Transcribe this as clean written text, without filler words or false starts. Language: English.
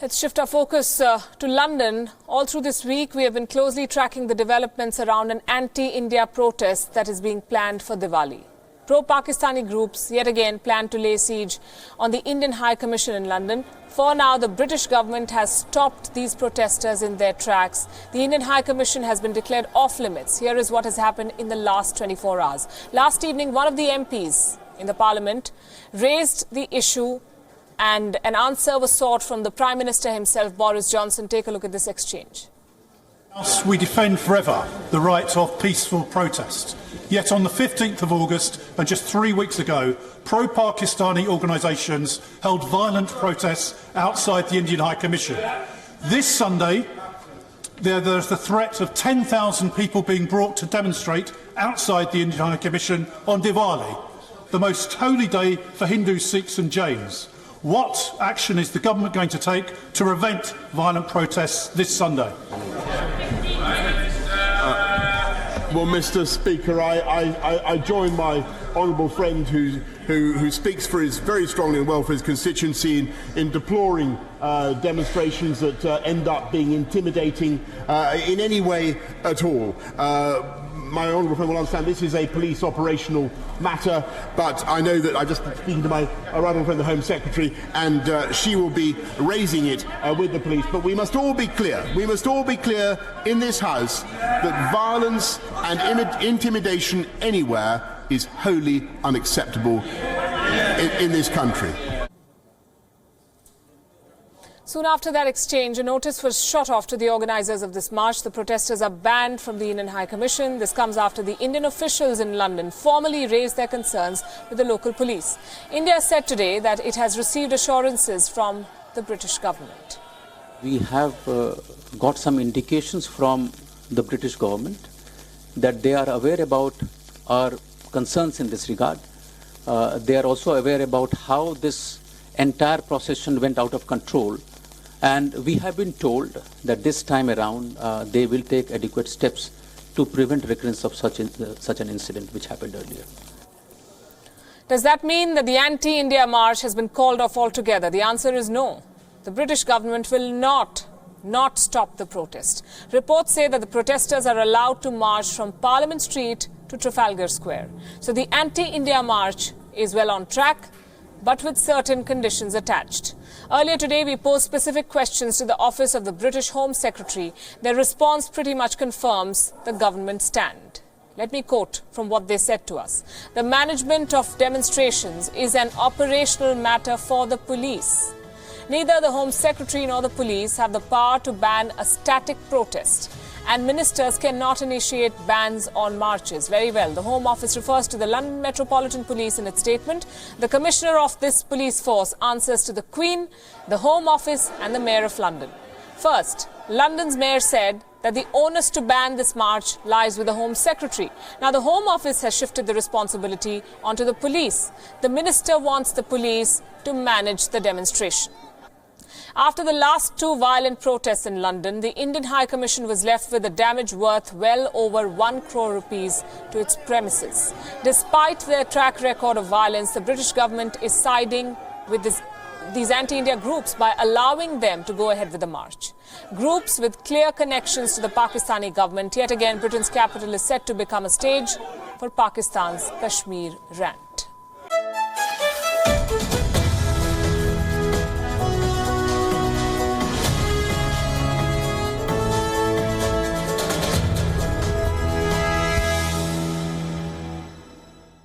Let's shift our focus to London. All through this week, we have been closely tracking the developments around an anti-India protest that is being planned for Diwali. Pro-Pakistani groups yet again plan to lay siege on the Indian High Commission in London. For now, the British government has stopped these protesters in their tracks. The Indian High Commission has been declared off limits. Here is what has happened in the last 24 hours. Last evening, one of the MPs in the Parliament raised the issue and an answer was sought from the Prime Minister himself, Boris Johnson. Take a look at this exchange. We defend forever the right of peaceful protest. Yet on the 15th of August, and just 3 weeks ago, pro-Pakistani organisations held violent protests outside the Indian High Commission. This Sunday, there's the threat of 10,000 people being brought to demonstrate outside the Indian High Commission on Diwali, the most holy day for Hindus, Sikhs and Jains. What action is the government going to take to prevent violent protests this Sunday? Well, Mr. Speaker, I join my honourable friend who speaks very strongly and well for his constituency in deploring demonstrations that end up being intimidating in any way at all. My honourable friend will understand this is a police operational matter, but I know that I've just been speaking to my honourable friend, the Home Secretary, and she will be raising it with the police. But we must all be clear. We must all be clear in this House that violence and intimidation anywhere is wholly unacceptable in this country. Soon after that exchange, a notice was shot off to the organisers of this march. The protesters are banned from the Indian High Commission. This comes after the Indian officials in London formally raised their concerns with the local police. India said today that it has received assurances from the British government. We have got some indications from the British government that they are aware about our concerns in this regard. They are also aware about how this entire procession went out of control. And we have been told that this time around they will take adequate steps to prevent recurrence of such an incident which happened earlier. Does that mean that the anti-India march has been called off altogether? The answer is no. The British government will not stop the protest. Reports say that the protesters are allowed to march from Parliament Street to Trafalgar Square. So the anti-India march is well on track, but with certain conditions attached. Earlier today, we posed specific questions to the Office of the British Home Secretary. Their response pretty much confirms the government stand. Let me quote from what they said to us. The management of demonstrations is an operational matter for the police. Neither the Home Secretary nor the police have the power to ban a static protest. And ministers cannot initiate bans on marches. Very well. The Home Office refers to the London Metropolitan Police in its statement. The Commissioner of this police force answers to the Queen, the Home Office and the Mayor of London. First, London's Mayor said that the onus to ban this march lies with the Home Secretary. Now, the Home Office has shifted the responsibility onto the police. The Minister wants the police to manage the demonstration. After the last two violent protests in London, the Indian High Commission was left with a damage worth well over 1 crore rupees to its premises. Despite their track record of violence, the British government is siding with these anti-India groups by allowing them to go ahead with the march. Groups with clear connections to the Pakistani government. Yet again, Britain's capital is set to become a stage for Pakistan's Kashmir rant.